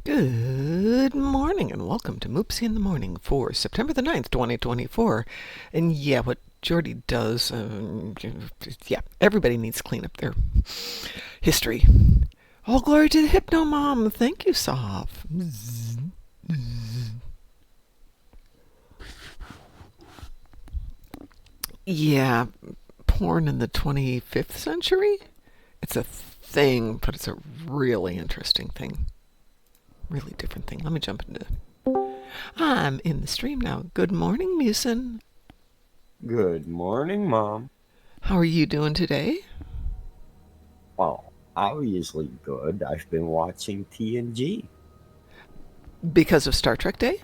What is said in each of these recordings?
Good morning and welcome to Moopsy in the Morning for September the 9th, 2024. And yeah, what Jordy does, everybody needs to clean up their history. All glory to the Hypno Mom. Thank you, Soph. Yeah, porn in the 25th century? It's a thing, but it's a really interesting thing. Really different thing. Let me jump into... I'm in the stream now. Good morning, Musin. Good morning, Mom. How are you doing today? Well, obviously good. I've been watching TNG. Because of Star Trek Day?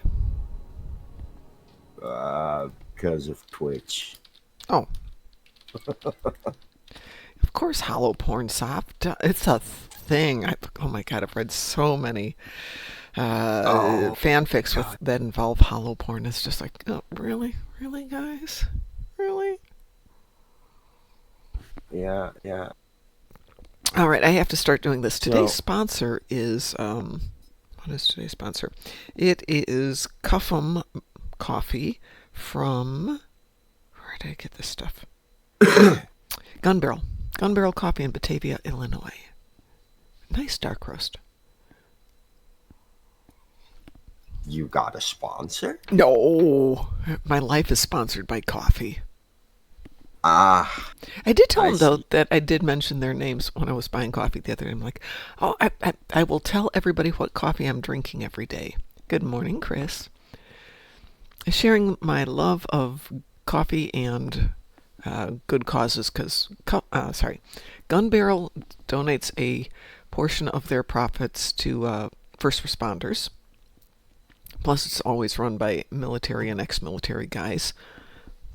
Because of Twitch. Oh. Of course, hollow porn soft. It's a thing. Oh my god, I've read so many fanfics that involve hollow porn. It's just like, oh, really? Really, guys? Really? Yeah. All right, I have to start doing this. Today's sponsor is, what is today's sponsor? It is Cuffum Coffee from, where did I get this stuff? Gun Barrel Coffee in Batavia, Illinois. Nice dark roast. You got a sponsor? No, my life is sponsored by coffee. I did tell them, though, that I did mention their names when I was buying coffee the other day. I'm like, oh, I will tell everybody what coffee I'm drinking every day. Good morning, Chris. Sharing my love of coffee and good causes, because, Gun Barrel donates a portion of their profits to first responders. Plus, it's always run by military and ex-military guys.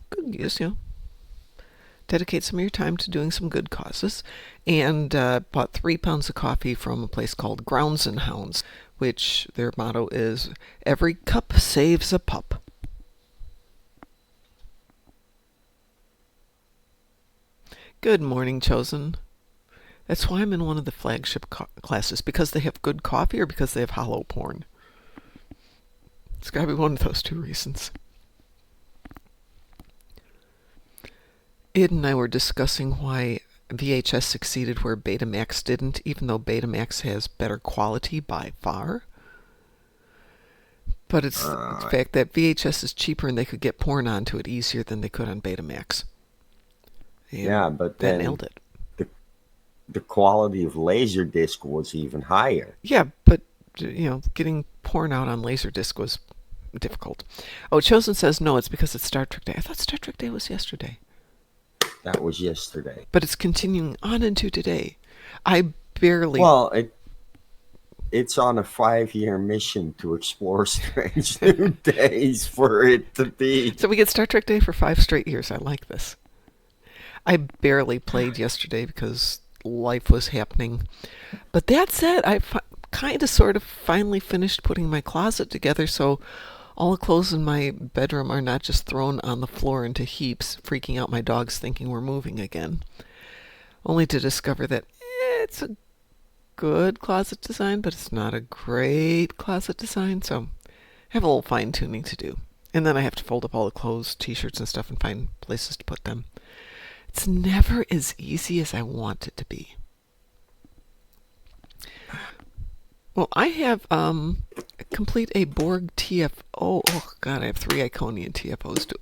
Good use, Dedicate some of your time to doing some good causes. And bought 3 pounds of coffee from a place called Grounds and Hounds, which their motto is, every cup saves a pup. Good morning, Chosen. That's why I'm in one of the flagship classes, because they have good coffee or because they have hollow porn. It's got to be one of those two reasons. Id and I were discussing why VHS succeeded where Betamax didn't, even though Betamax has better quality by far. But it's the fact that VHS is cheaper and they could get porn onto it easier than they could on Betamax. Yeah, but that then nailed it. The quality of Laserdisc was even higher. Yeah, but getting porn out on Laserdisc was difficult. Oh, Chosen says no, it's because it's Star Trek Day. I thought Star Trek Day was yesterday. That was yesterday. But it's continuing on into today. I barely... Well, it's on a 5-year mission to explore strange new days for it to be. So we get Star Trek Day for 5 straight years. I like this. I barely played yesterday because life was happening. But that said, I kind of sort of finally finished putting my closet together, so all the clothes in my bedroom are not just thrown on the floor into heaps, freaking out my dogs thinking we're moving again. Only to discover that it's a good closet design, but it's not a great closet design, so I have a little fine-tuning to do. And then I have to fold up all the clothes, t-shirts and stuff, and find places to put them. It's never as easy as I want it to be. Well, I have complete a Borg TFO. Oh, God, I have 3 Iconian TFOs.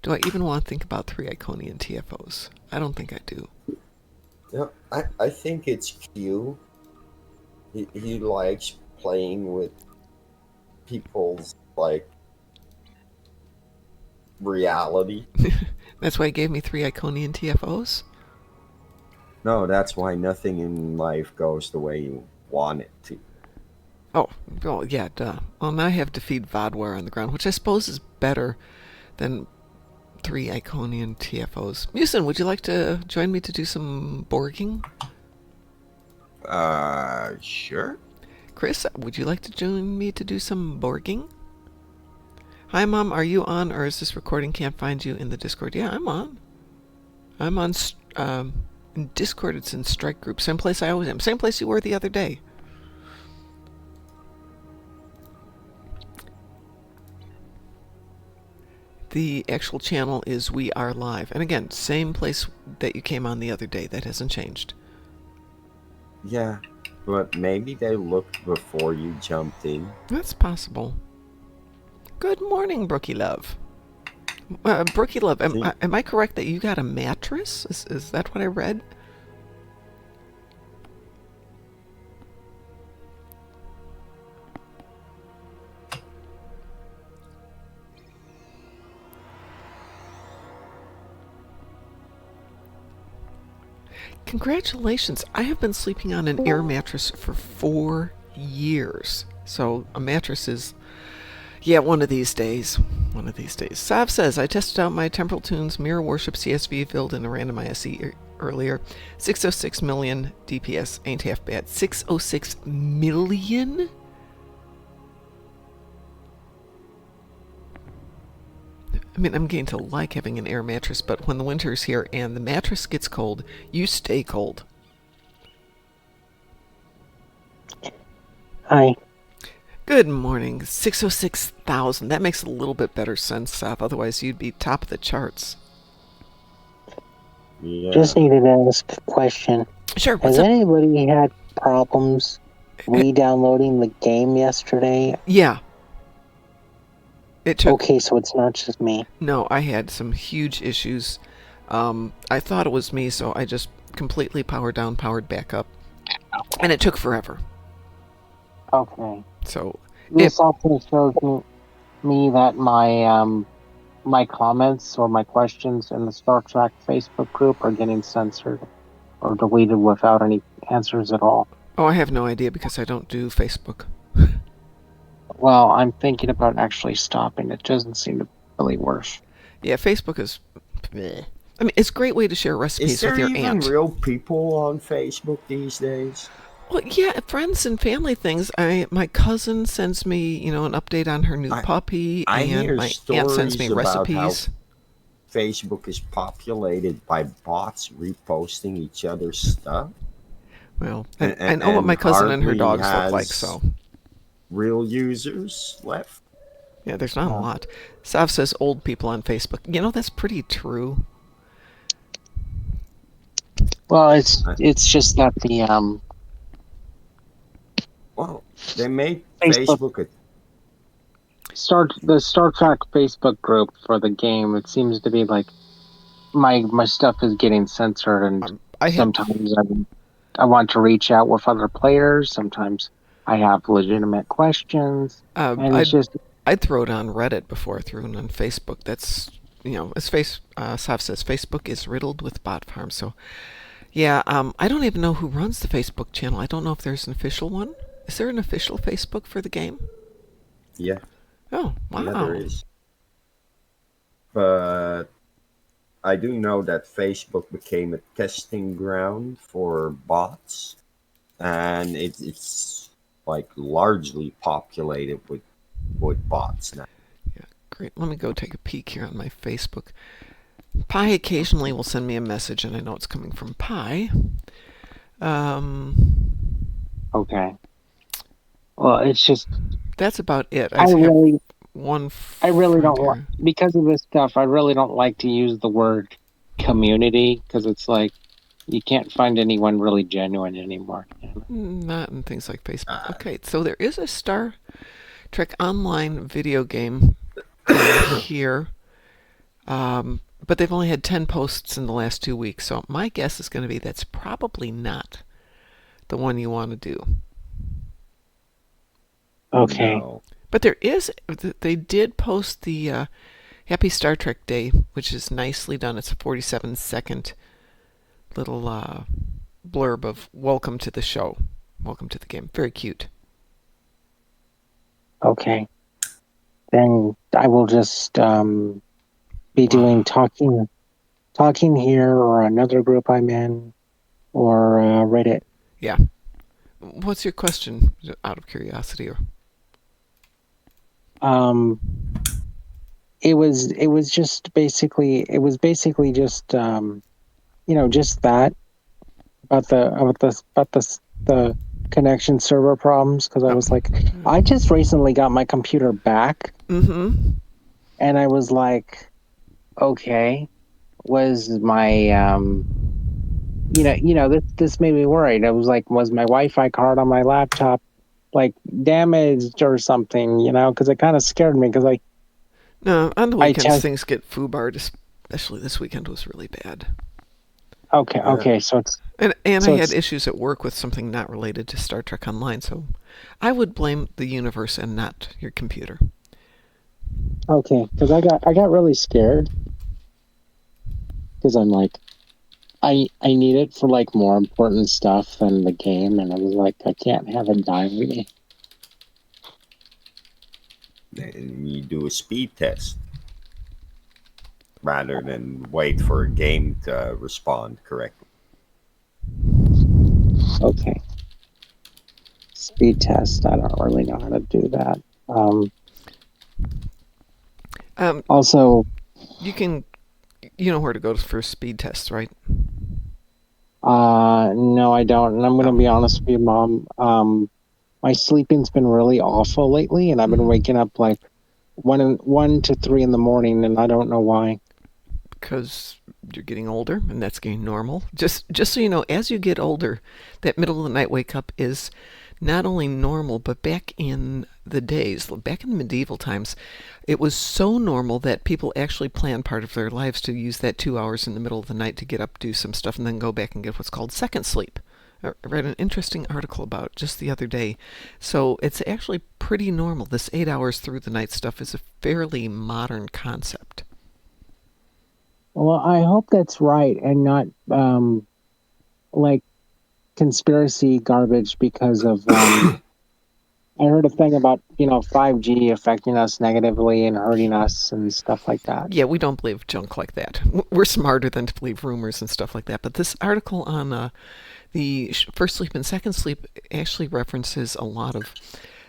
Do I even want to think about 3 Iconian TFOs? I don't think I do. Yeah, I think it's Q. He likes playing with people's, reality. That's why he gave me 3 Iconian TFOs? No, that's why nothing in life goes the way you want it to. Oh, yeah, duh. Well, now I have Defeat Vodware on the ground, which I suppose is better than 3 Iconian TFOs. Musin, would you like to join me to do some Borging? Sure. Chris, would you like to join me to do some Borging? Hi, Mom, are you on, or is this recording can't find you in the Discord? Yeah, I'm on. I'm on in Discord. It's in Strike Group. Same place I always am. Same place you were the other day. The actual channel is We Are Live. And again, same place that you came on the other day. That hasn't changed. Yeah, but maybe they looked before you jumped in. That's possible. Good morning, Brookie Love. Brookie Love, See, am I correct that you got a mattress? Is that what I read? Congratulations. I have been sleeping on an air mattress for 4 years. So a mattress is, yeah, one of these days. One of these days. Sav says, I tested out my Temporal Tunes Mirror Worship CSV filled in a random ISE earlier. 606 million DPS ain't half bad. 606 million? I mean, I'm getting to like having an air mattress, but when the winter's here and the mattress gets cold, you stay cold. Hi. Good morning. 606,000. That makes a little bit better sense, Sav. Otherwise, you'd be top of the charts. yeah. Just needed to ask a question. Sure, what's Has up? anybody had problems re-downloading the game yesterday? Yeah. It took. Okay, so it's not just me. No, I had some huge issues. I thought it was me, so I just completely powered down, powered back up. And it took forever. Okay. So, This also shows me that my comments or my questions in the Star Trek Facebook group are getting censored or deleted without any answers at all. oh, I have no idea because I don't do Facebook. Well, I'm thinking about actually stopping. It doesn't seem to really work. Yeah, Facebook is. Bleh. I mean, it's a great way to share Is recipes there with your even aunt. real people on Facebook these days? Well, yeah, friends and family things. My cousin sends me, an update on her new puppy, I and hear my aunt sends me stories about how recipes. Facebook is populated by bots reposting each other's stuff, Well, and, I and, know what my and cousin and her hardly dogs look like, has so real users left. yeah, there's not a lot. Sav says old people on Facebook. That's pretty true. Well, it's just that the Well, they made Facebook Facebook a the Star Trek Facebook group for the game. It seems to be like my stuff is getting censored, and I have. sometimes I want to reach out with other players. Sometimes I have legitimate questions, and it's I'd just I'd throw it on Reddit before I threw it on Facebook. That's as Sav says, Facebook is riddled with bot farms. So yeah, I don't even know who runs the Facebook channel. I don't know if there's an official one. Is there an official Facebook for the game? yeah, Oh, wow. yeah, there is. But I do know that Facebook became a testing ground for bots, and it's like largely populated with bots now. Yeah, great. Let me go take a peek here on my Facebook. Pi occasionally will send me a message, and I know it's coming from Pi. okay. Well, it's just That's about it. I have really one. I really don't here. like, because of this stuff. I really don't like to use the word community because it's like you can't find anyone really genuine anymore. Not in things like Facebook. Uh, Okay, so there is a Star Trek Online video game here, but they've only had 10 posts in the last 2 weeks. So my guess is going to be that's probably not the one you want to do. Okay. No. But they did post the Happy Star Trek Day, which is nicely done. It's a 47-second little blurb of welcome to the show, welcome to the game. Very cute. Okay. Then I will just be doing talking here or another group I'm in or Reddit. Yeah. What's your question, out of curiosity? Or It was just basically just just that about the connection server problems, because I was like, I just recently got my computer back, Mm-hmm. and I was like, okay, was my this made me worried. I was like, was my Wi-Fi card on my laptop like damaged or something? Because it kind of scared me because No, on the I weekends test. things get foobarred, especially this weekend was really bad. Okay, Yeah. okay, so it's And I so had it's issues at work with something not related to Star Trek Online, so I would blame the universe and not your computer. okay because I got really scared because I'm like I need it for like more important stuff than the game, and I was like, I can't have it die on me. And you do a speed test rather than wait for a game to respond correctly. Okay, speed test. I don't really know how to do that. Um, Um, Also, you can, you know where to go for speed tests, right? no, I don't. And I'm gonna Oh, be honest with you, Mom. My sleeping's been really awful lately, and I've been mm-hmm. waking up like 1 to 3 in the morning, and I don't know why. Because you're getting older, and that's getting normal. Just so you know, as you get older, that middle of the night wake up is not only normal, but back in the days, back in the medieval times, it was so normal that people actually planned part of their lives to use that 2 hours in the middle of the night to get up, do some stuff, and then go back and get what's called second sleep. I read an interesting article about it just the other day. So it's actually pretty normal. This 8 hours through the night stuff is a fairly modern concept. Well, I hope that's right and not like conspiracy garbage because of I heard a thing about 5G affecting us negatively and hurting us and stuff like that. Yeah, we don't believe junk like that. We're smarter than to believe rumors and stuff like that. But this article on the first sleep and second sleep actually references a lot of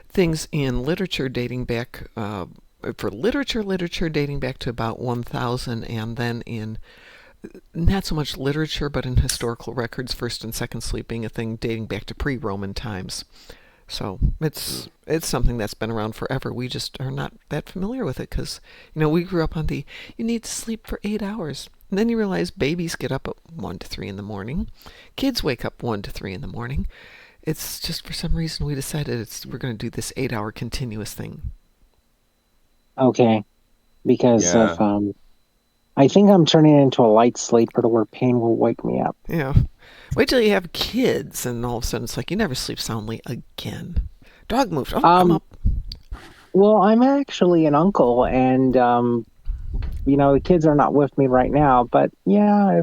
things in literature dating back for literature dating back to about 1000, and then in not so much literature but in historical records, first and second sleep being a thing dating back to pre-Roman times. So it's something that's been around forever. We just are not that familiar with it because we grew up on the you need to sleep for 8 hours. And then you realize babies get up at 1 to 3 in the morning, kids wake up 1 to 3 in the morning. It's just for some reason we decided we're going to do this 8 hour continuous thing. Okay, because of Yeah. I think I'm turning into a light sleeper to where pain will wake me up. Yeah. Wait till you have kids and all of a sudden it's like you never sleep soundly again. Dog moved. Oh, I'm Um, up. well, I'm actually an uncle, and the kids are not with me right now, but yeah,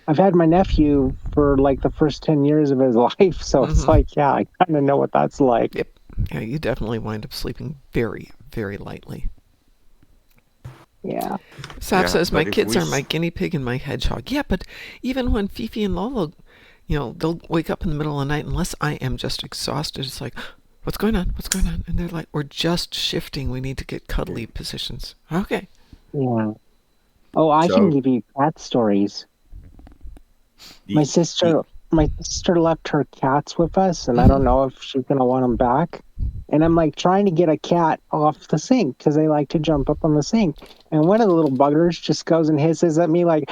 I've had my nephew for like the first 10 years of his life, so it's Mm-hmm. like, yeah, I kind of know what that's like. Yep. Yeah, you definitely wind up sleeping very, very lightly. Yeah. Sap Yeah. says, my But if kids we are my guinea pig and my hedgehog. Yeah, but even when Fifi and Lolo, they'll wake up in the middle of the night unless I am just exhausted. It's like, what's going on? What's going on? And they're like, we're just shifting. We need to get cuddly positions. Okay. Yeah. Oh, I can so give you cat stories. My the the sister, my sister left her cats with us, and I Mm-hmm. don't know if she's gonna want them back. And I'm like trying to get a cat off the sink because they like to jump up on the sink. And one of the little buggers just goes and hisses at me like,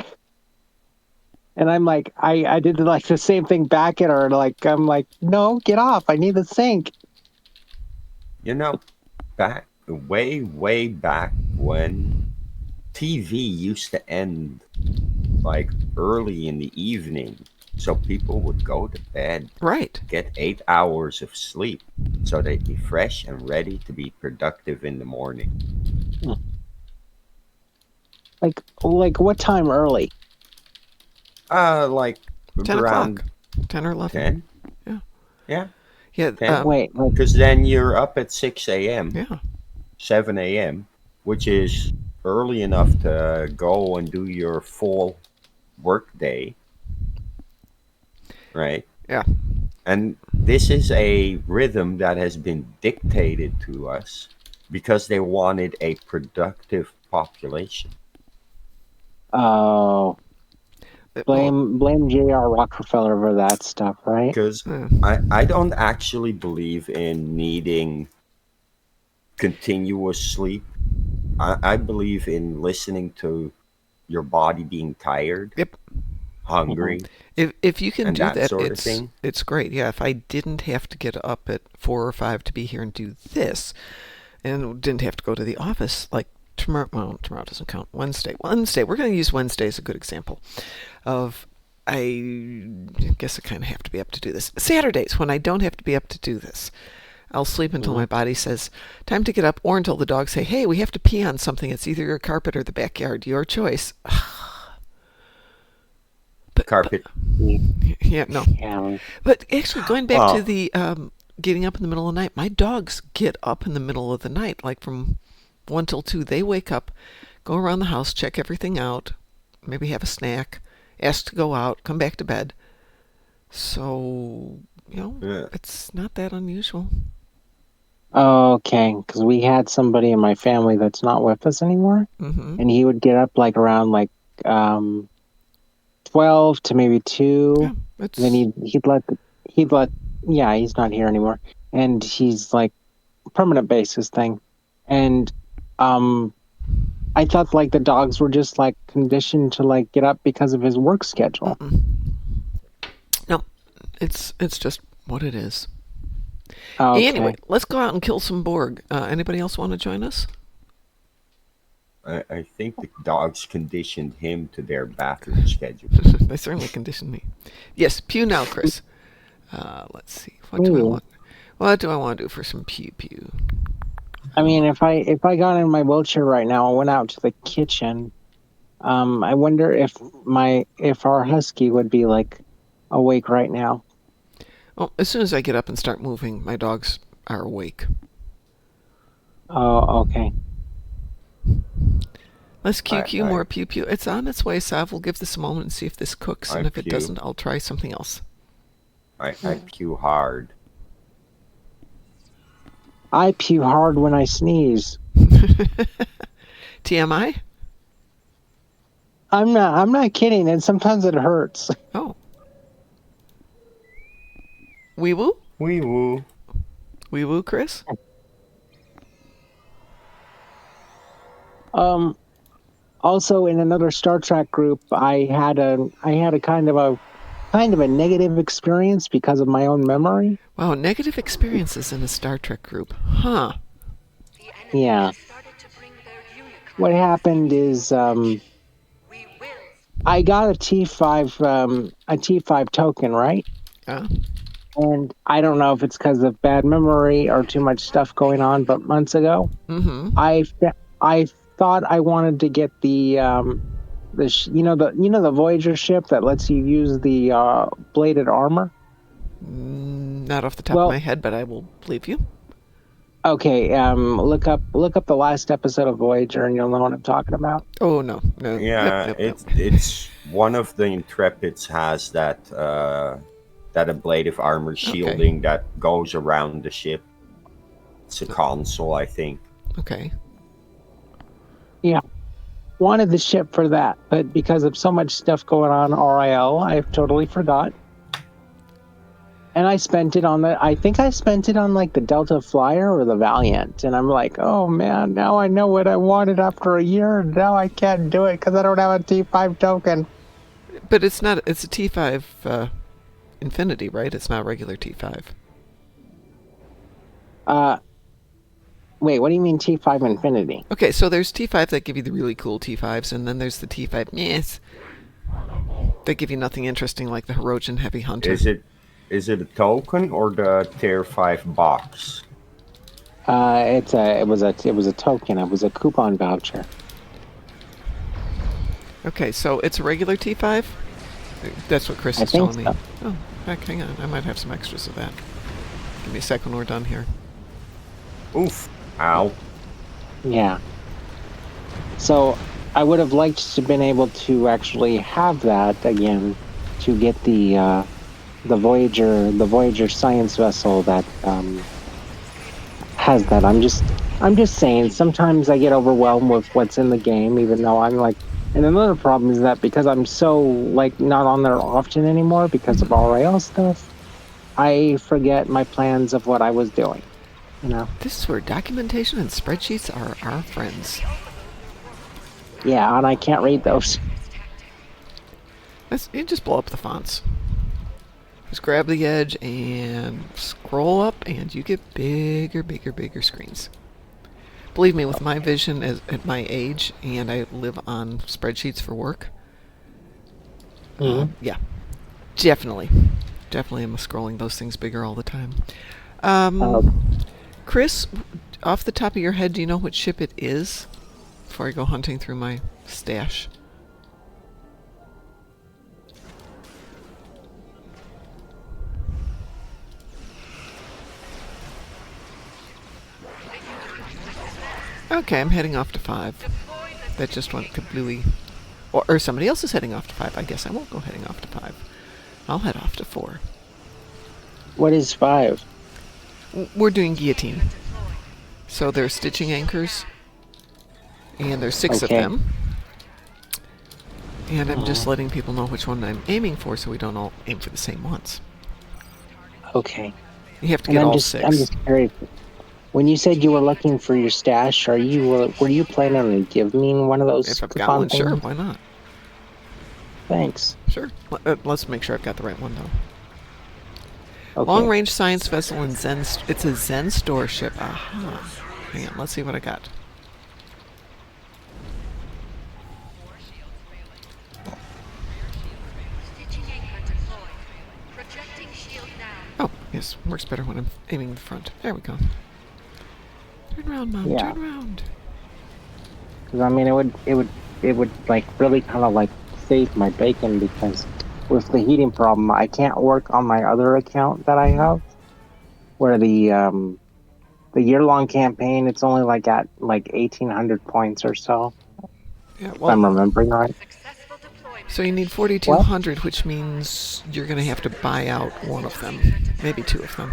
and I'm like, I did like the same thing back at her. Like I'm like, no, get off! I need the sink. you know back way back when TV used to end like early in the evening, so people would go to bed, Right. get 8 hours of sleep, so they'd be fresh and ready to be productive in the morning. Like what time early? Like 10 around o'clock. 10 or 11. 10. Yeah. Yeah, Yeah. 10. Wait, Because then you're up at 6 a.m., Yeah. 7 a.m., which is early enough to go and do your full work day, right? Yeah. And this is a rhythm that has been dictated to us because they wanted a productive population. oh, Well, blame J.R. Rockefeller for that stuff, right? Because uh, I don't actually believe in needing continuous sleep. I believe in listening to your body being tired, Yep. Mhm. hungry, If you can and do that that, sort of thing. it's great. Yeah, if I didn't have to get up at 4 or 5 to be here and do this, and didn't have to go to the office like tomorrow. Well, tomorrow doesn't count. Wednesday. We're going to use Wednesday as a good example of. I guess I kind of have to be up to do this. Saturdays, when I don't have to be up to do this, I'll sleep until my Mhm. body says, time to get up, or until the dogs say, hey, we have to pee on something. It's either your carpet or the backyard. Your choice. But Carpet. yeah, no. Yeah. But actually, going back to Oh, the getting up in the middle of the night, my dogs get up in the middle of the night, like from 1 till 2. They wake up, go around the house, check everything out, maybe have a snack, ask to go out, come back to bed. So, yeah. it's not that unusual. Okay, because we had somebody in my family that's not with us anymore, Mm-hmm. and he would get up like around like um 12 to maybe 2. Yeah, Then it's he'd let yeah, he's not here anymore. And he's like permanent basis thing. And um I thought like the dogs were just like conditioned to like get up because of his work schedule. mm-mm. No, it's just what it is. Anyway, Okay. let's go out and kill some Borg. Anybody else want to join us? I think the dogs conditioned him to their bathroom schedule. They certainly conditioned me. Yes, pew now, Chris. Let's see. What do I Ooh. want? What do I want to do for some pew pew? I mean if I got in my wheelchair right now and went out to the kitchen, I wonder if our husky would be like awake right now. Well, as soon as I get up and start moving, my dogs are awake. Oh, okay. Let's I QQ I more pew pew. It's on its way, Sav. We'll give this a moment and see if this cooks, I and if it pew. doesn't, I'll try something else. I pew hard. I pew hard when I sneeze. TMI? I'm not kidding, and sometimes it hurts. Oh. Wee woo? Wee woo. Wee woo, Chris? Um Also in another Star Trek group, I had a kind of a negative experience because of my own memory. Wow, negative experiences in a Star Trek group. Huh. Yeah. What happened is I got a T5 token, right? Yeah. And I don't know if it's because of bad memory or too much stuff going on, but months ago, Mm-hmm. I thought I wanted to get the Voyager ship that lets you use the bladed armor. Not off the top of Well, my head, but I will believe you. okay, look up the last episode of Voyager and you'll know what I'm talking about. Oh, no. No. Nope, Yeah, nope, nope. it's one of the Intrepids has that ablative armor Okay. shielding that goes around the ship. It's a console, I think. Okay. Yeah, wanted the ship for that, but because of so much stuff going on RIL, I totally forgot. And I think I spent it on like the Delta Flyer or the Valiant. And I'm like, oh man, now I know what I wanted after a year. Now I can't do it because I don't have a T5 token. But it's not, it's a T5 Infinity, right? It's not regular T5. Uh, Wait, what do you mean T5 Infinity? Okay, so there's T5 that give you the really cool T5s, and then there's the T5 yes that give you nothing interesting like the Hirogen Heavy Hunter. Is it a token or the tier 5 box? It was a token. It was a coupon voucher. Okay, so it's a regular T5? That's what Chris I is think telling me. so. Oh, heck, hang on. I might have some extras of that. Give me a second when we're done here. Oof. Ow. Yeah. So I would have liked to been able to actually have that again to get the Voyager science vessel that has that. I'm just saying sometimes I get overwhelmed with what's in the game, even though I'm like, and another problem is that because I'm so like not on there often anymore because of RIL stuff, I forget my plans of what I was doing. This is where documentation and spreadsheets are our friends. Yeah, and I can't read those. You just blow up the fonts. Just grab the edge and scroll up, and you get bigger, bigger, bigger screens. Believe me, with my vision at my age, and I live on spreadsheets for work, Mhm. yeah, definitely. Definitely am scrolling those things bigger all the time. Uh, Chris, off the top of your head, do you know what ship it is before I go hunting through my stash? Okay, I'm heading off to 5. That just went completely... Or somebody else is heading off to 5. I guess I won't go heading off to 5. I'll head off to 4. what is 5? We're doing guillotine. So there's stitching anchors, and there's 6 of Okay. them. And I'm just letting people know which one I'm aiming for, so we don't all aim for the same ones. Okay. You have to And get all I'm 6. just curious. When you said you were looking for your stash, were you planning on giving me one of those If I've got coupon one, sure, things? why not? Thanks. Sure. Let's make sure I've got the right one, though. Okay. Long range science vessel and Zen. It's a Zen store ship. Aha. Hang on, let's see what I got. Oh, yes, works better when I'm aiming the front. There we go. Turn around, Mom. Yeah. Turn around. Because I mean, it would like really kind of like save my bacon, because with the heating problem, I can't work on my other account that I have, where the year-long campaign, it's only like at like 1,800 points or so, Yeah, if well, I'm remembering right. so you need What? 4,200, which means you're going to have to buy out one of them. Maybe 2 of them.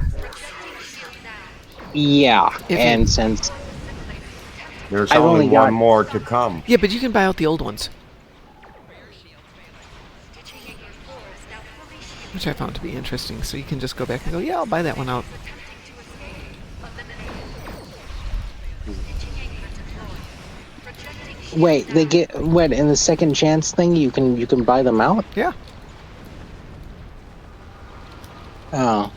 Yeah, If you... and since There's I've only only one got more to come. Yeah, but you can buy out the old ones, which I found to be interesting. So you can just go back and go, yeah, I'll buy that one out. wait, they get what in the second chance thing? You can buy them out. Yeah. Oh,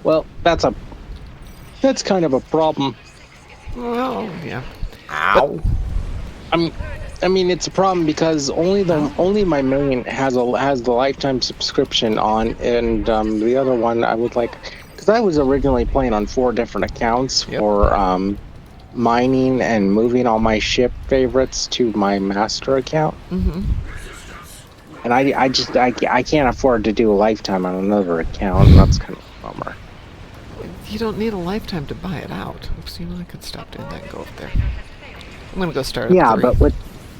well, that's kind of a problem. Well, yeah. Ow! I mean, it's a problem because only my main has the lifetime subscription on, and the other one I would like, because I was originally playing on 4 different accounts Yep. for mining and moving all my ship favorites to my master account. Mm-hmm. And I can't afford to do a lifetime on another account, and that's kind of a bummer. You don't need a lifetime to buy it out. Oops, you know, I could stop doing that and go up there. I'm gonna go start Yeah, at 3.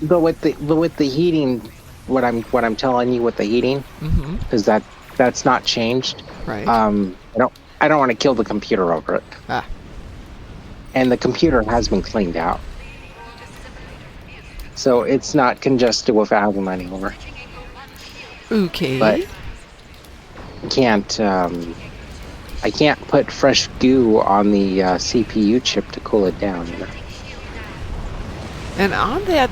but with the heating, what I'm telling you with the heating, Mm-hmm. because that's not changed. Right. I don't want to kill the computer over it. Ah. And the computer has been cleaned out, so it's not congested with album anymore. Okay. But I can't put fresh goo on the CPU chip to cool it down. You know? And on that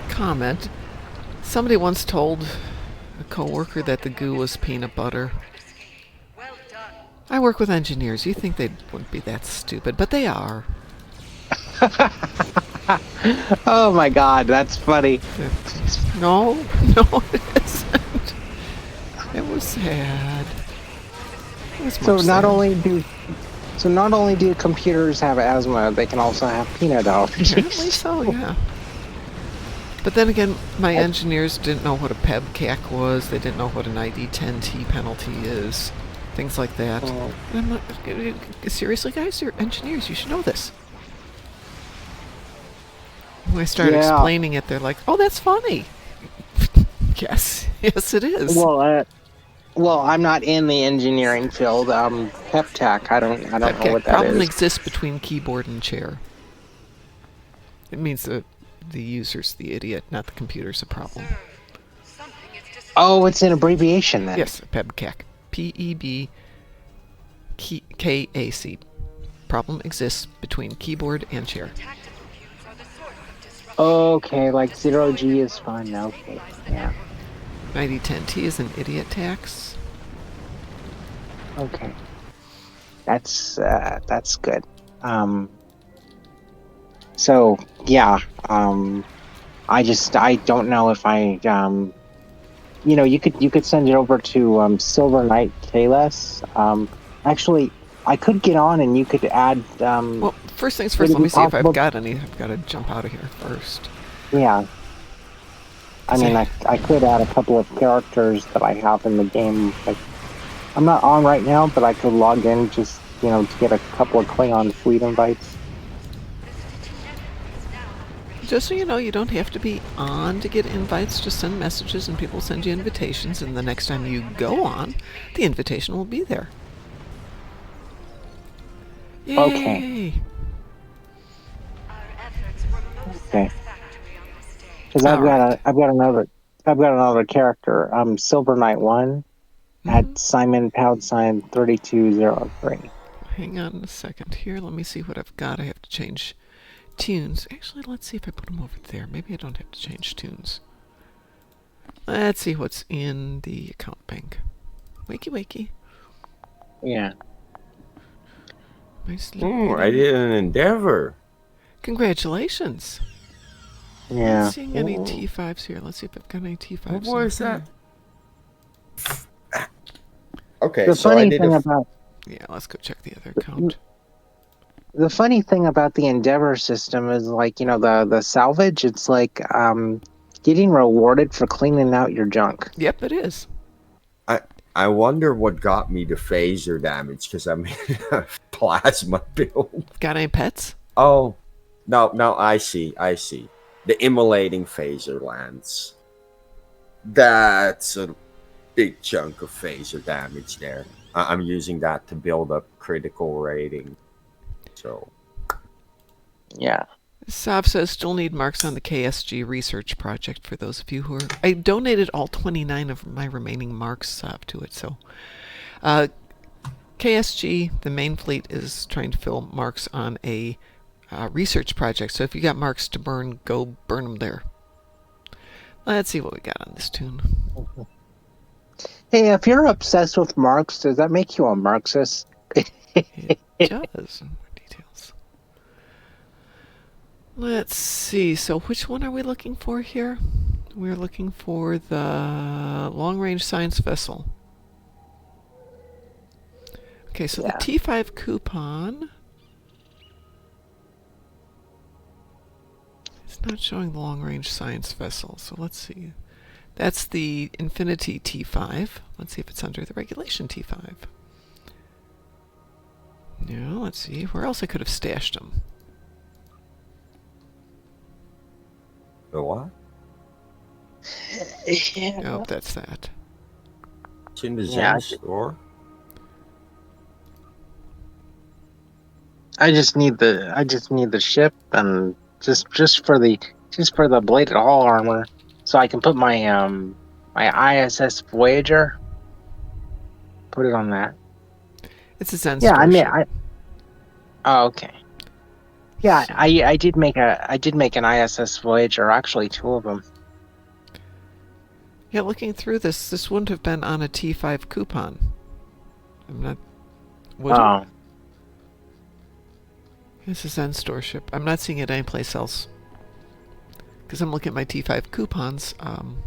comment, somebody once told a coworker that the goo was peanut butter. I work with engineers. You think they wouldn't be that stupid, but they are. Oh my God, that's funny. No, it isn't. It was sad. It was So much not sad. only do computers have asthma, they can also have peanut allergies. Apparently so, yeah. But then again, my engineers didn't know what a PEBCAC was. They didn't know what an ID10T penalty is. Things like that. Oh. And I'm like, seriously, guys, you're engineers. You should know this. When I started explaining it, they're like, "Oh, that's funny." Yes, it is. Well, I'm not in the engineering field. PepTac, I don't know what that problem is. exists between keyboard and chair. It means the user's the idiot, not the computer's a problem. Oh, it's an abbreviation then. Yes, PEBCAC. PEBKAC. Problem exists between keyboard and chair. Okay, like 0G is fun. Okay, yeah. 9010T is an idiot tax. Okay, that's good. Um, so yeah. I don't know if you could send it over to Silver Knight Kayless. Actually, I could get on and you could add. Well, first things Would first, it let be me see if I've possible? got any. I've got to jump out of here first. Yeah, I 'Cause mean, I could add a couple of characters that I have in the game. Like, I'm not on right now, but I could log in just to get a couple of Klingon fleet invites. just so you know, you don't have to be on to get invites. Just send messages and people send you invitations. And the next time you go on, the invitation will be there. Okay, Yay! okay. Because All right. I've got another character. Silver Knight 1 at Mm-hmm. Simon Pound Sign 3203. Hang on a second here. Let me see what I've got. I have to change tunes. Actually, let's see if I put them over there. Maybe I don't have to change tunes. Let's see what's in the account bank. Wakey, wakey. Yeah. My sleep I did an endeavor. Congratulations. Yeah. Not seeing any T5s here. Let's see if I've got any T5s. What was in that? Okay, The so I funny did thing about Yeah, let's go check the other account. the funny thing about the Endeavor system is like, the salvage, it's like getting rewarded for cleaning out your junk. Yep, it is. I wonder what got me the phaser damage because I made a plasma build. Got any pets? Oh, no, I see. The immolating phaser lance. That's a big chunk of phaser damage there. I'm using that to build up critical rating. So, Yeah. Sav says still need marks on the KSG research project for those of you who are... I donated all 29 of my remaining marks, Sav, to it, so... KSG, the main fleet, is trying to fill marks on a research project, so if you got marks to burn, go burn them there. Let's see what we got on this tune. Hey, if you're obsessed with marks, does that make you a Marxist? It does. More details. Let's see. So which one are we looking for here? We're looking for the long-range science vessel. Okay, so Yeah. the T5 coupon... It's not showing the long-range science vessel, so let's see. That's the Infinity T5. Let's see if it's under the regulation T5. No, let's see. Where else I could have stashed them? the what? Oh, that's that. It's in the Yeah, Zen store. I just need the ship and just for the bladed hull armor, so I can put my ISS Voyager. Put it on that. It's a Zen Yeah, Starship. Oh, okay. Yeah, So- I did make an ISS Voyager, actually two of them. Yeah, looking through this wouldn't have been on a T5 coupon. I'm not... Would it? Oh, This is Zen Starship. I'm not seeing it anyplace else. Because I'm looking at my T5 coupons, and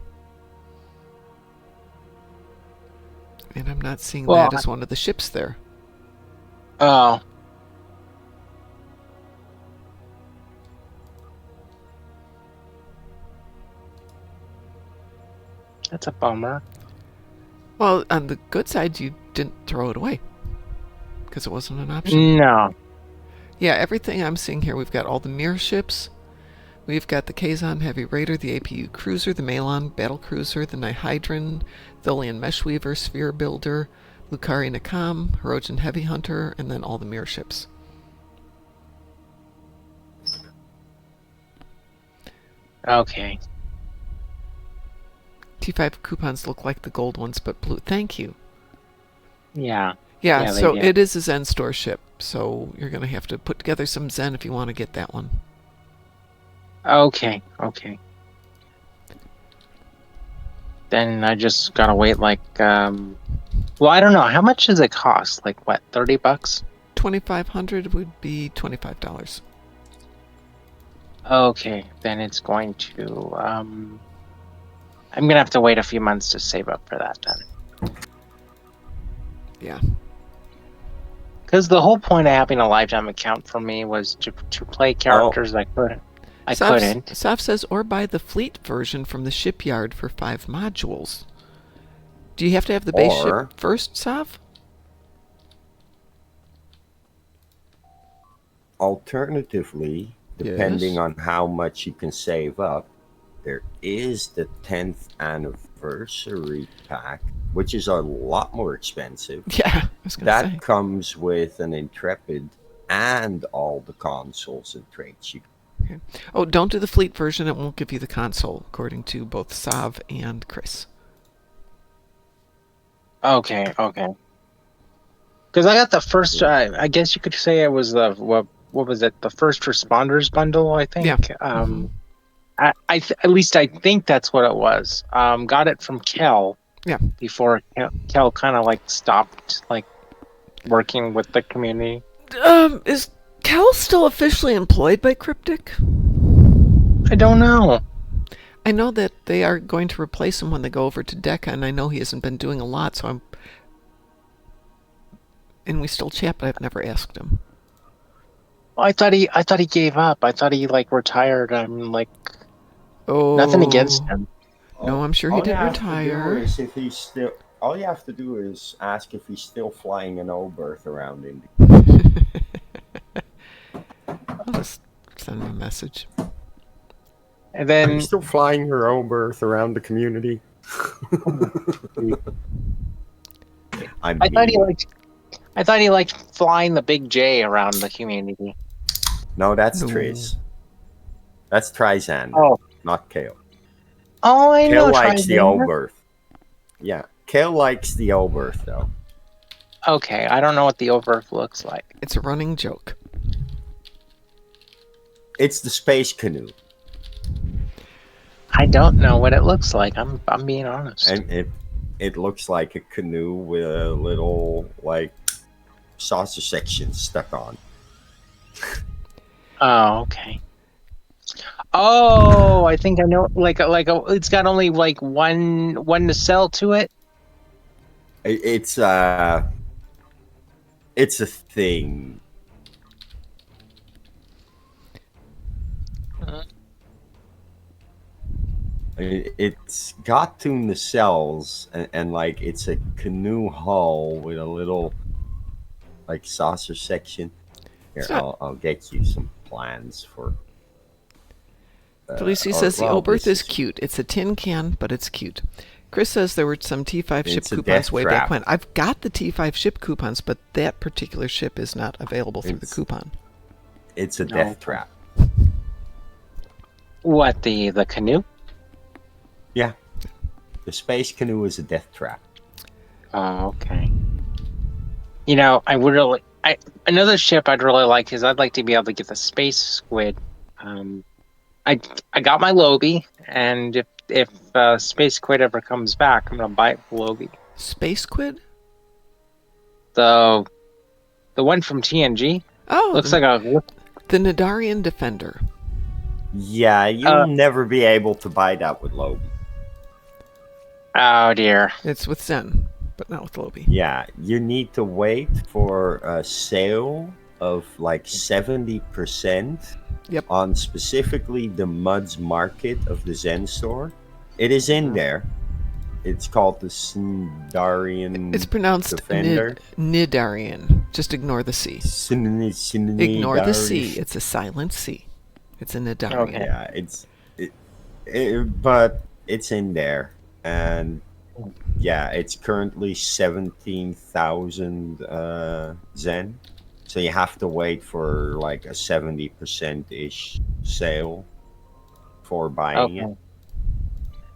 I'm not seeing Well, that as one of the ships there. oh. That's a bummer. Well, on the good side, you didn't throw it away. Because it wasn't an option. No. Yeah, everything I'm seeing here, we've got all the mirror ships. We've got the Kazon Heavy Raider, the APU Cruiser, the Malon Battle Cruiser, the Nihydran, Tholian Meshweaver, Sphere Builder, Lucari Nakam, Hirogen Heavy Hunter, and then all the mirror ships. Okay. T5 coupons look like the gold ones, but blue. Thank you. Yeah. Yeah, Yeah, they so do. it is a Zen store ship, so you're going to have to put together some Zen if you want to get that one. Okay, okay. Then I just gotta wait well, I don't know. How much does it cost? Like what, $30? 2,500 would be $25. Okay, then it's going to I'm gonna have to wait a few months to save up for that then. Yeah. Because the whole point of having a lifetime account for me was to play Oh, characters I couldn't. I Saf, couldn't. Saf says, or buy the fleet version from the shipyard for 5 modules. Do you have to have the base ship or first, Sav? alternatively, depending Yes. on how much you can save up, there is the 10th anniversary pack, which is a lot more expensive. Yeah, I was going to That say. comes with an Intrepid and all the consoles and traits. Okay. Oh, don't do the fleet version. It won't give you the console, according to both Sav and Chris. Okay, okay. Because I got the first. I guess you could say it was the what was it? The first responders bundle, I Yeah. think. Mm-hmm. At least I think that's what it was. Got it from Kel Yeah. before Kel kind of like stopped like working with the community. Is Cal still officially employed by Cryptic? I don't know. I know that they are going to replace him when they go over to Deca, and I know he hasn't been doing a lot, so I'm. And we still chat, but I've never asked him. I thought he gave up. I thought he like retired. I'm like nothing against Oh. him. No, All, I'm sure he all you didn't have to do retire. is if he's still. All you have to do is ask if he's still flying an Oberth around Indy. I'll just send him a message. And Are you then still flying your Oberth around the community? I I thought he mean, liked I thought he liked flying the big J around the community. no, that's No. Triz. That's Trizander, Oh, not Kale. oh, I Kale know. likes the Trizander. Oberth. Yeah, Kale likes the Oberth though. Okay, I don't know what the overf looks like. It's a running joke. It's the space canoe, I don't know what it looks like. I'm being honest. and it looks like a canoe with a little like saucer section stuck on. Oh, okay. Oh, I think I know. It's got only like one to sell to it. It, it's a thing. It's got two nacelles and like it's a canoe hull with a little like saucer section. Here, So, I'll get you some plans for. Felicia Or says the well, Oberth this is is cute. It's a tin can, but it's cute. Chris says there were some T5 ship it's a coupons death way back trap. when. I've got the T5 ship coupons, but that particular ship is not available through the It's coupon. it's a No. death trap. What the canoe? Yeah, the space canoe is a death trap. Oh, okay. You know, another ship I'd really like is I'd like to be able to get the space squid. Um, I got my Lobi, and if Space Squid ever comes back, I'm gonna buy it for Lobi. Space Quid? The the one from TNG Oh, looks like a. the Nadarian Defender. Yeah, you'll never be able to buy that with Lobi. Oh dear. It's with Zen, but not with Lobi. Yeah, you need to wait for a sale of like 70% Yep. on specifically the Muds Market of the Zen store. It is in there. It's called the Sindarian It's pronounced Defender. Nidarian. Just ignore the C. Ignore the C. Sindarian. It's a silent C. It's a Nidarian. Okay. Yeah, but it's in there, and yeah, it's currently 17,000 Zen. So you have to wait for like a 70% ish sale for buying Okay. it.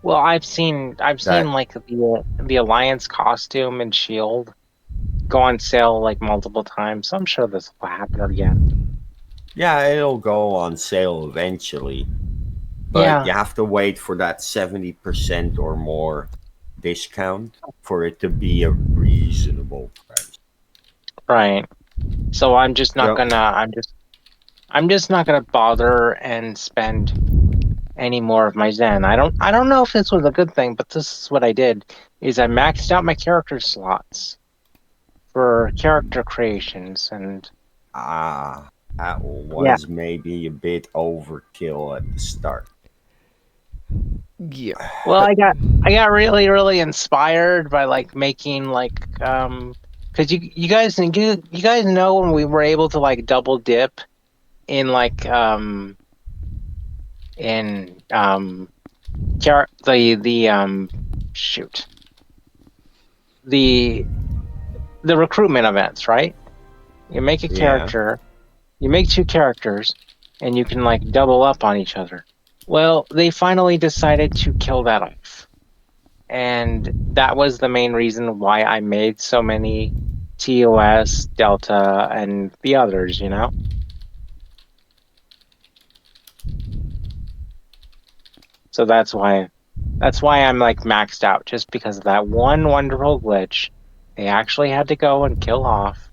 Well, I've seen That like the Alliance costume and shield go on sale like multiple times. So I'm sure this will happen again. Yeah, it'll go on sale eventually. but Yeah, you have to wait for that 70% or more discount for it to be a reasonable price. right. So I'm just not So, gonna. I'm just not gonna bother and spend any more of my Zen. I don't know if this was a good thing, but this is what I did. Is I maxed out my character slots for character creations, and ah, that yeah. was maybe a bit overkill at the start. Yeah. Well, But I got really really inspired by like making like because you guys know when we were able to like double dip in like in the shoot the recruitment events, right? You make a Yeah. character, you make two characters, and you can like double up on each other. Well, they finally decided to kill that off. And that was the main reason why I made so many TOS, Delta, and the others, you know? So that's why I'm like maxed out, just because of that one wonderful glitch. They actually had to go and kill off.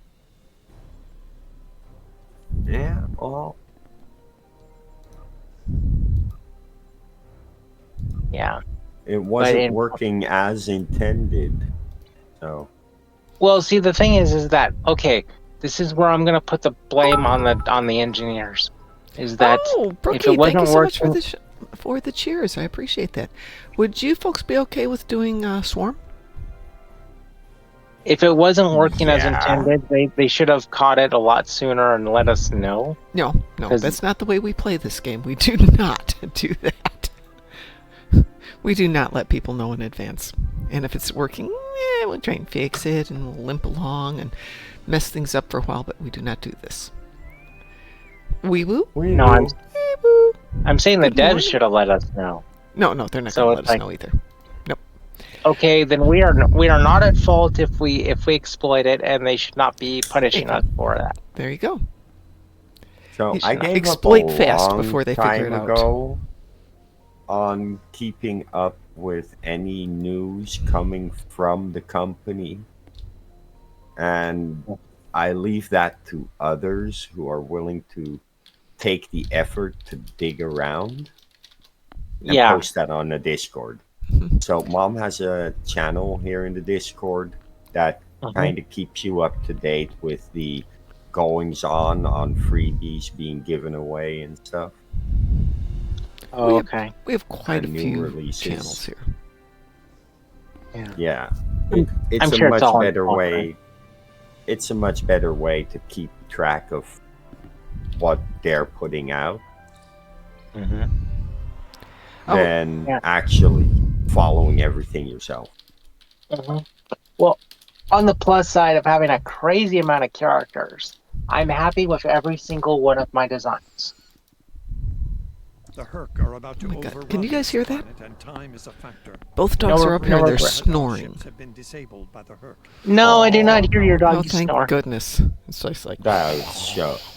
Yeah. Well, Yeah. it But wasn't in working as intended. So, Well, see, the thing is that okay, this is where I'm gonna put the blame on the engineers. Is that oh, if it Brookie, thank you wasn't so much for working, for the cheers. I appreciate that. Would you folks be okay with doing Swarm? if it wasn't working as yeah. intended, they should have caught it a lot sooner and let us know. No, no, Because that's not the way we play this game. We do not do that. We do not let people know in advance. And if it's working, we'll try and fix it and we'll limp along and mess things up for a while, but we do not do this. Wee woo? We no, will. Wee woo. I'm saying the Good devs morning. should have let us know. No, no, they're not going So to it's let us like, know either. Nope. okay, then we are not at fault if we exploit it, and they should not be There you punishing go. us for that. There you go. So You I should No. gave up a exploit fast long before they figure time it out. ago on keeping up with any news coming from the company, and I leave that to others who are willing to take the effort to dig around and Yeah. post that on the Discord. So mom has a channel here in the Discord that Mhm. kind of keeps you up to date with the goings on freebies being given away and stuff, We Oh, have okay. we have quite a and new few channels releases. here. Yeah. Yeah, I'm, it's I'm a sure it's much all better all good. way. It's a much better way to keep track of what they're putting out Hmm. Oh, than Yeah. actually following everything yourself. Hmm. Well, on the plus side of having a crazy amount of characters, I'm happy with every single one of my designs. The Herc are about oh to my God. overrun Can you guys this hear that? planet, and time is a factor. Both No, dogs are up here no and they're regret. But all snoring. ships have been disabled by the Herc. No, I did not Oh, hear your Oh, doggy thank snore. goodness. It's just like, that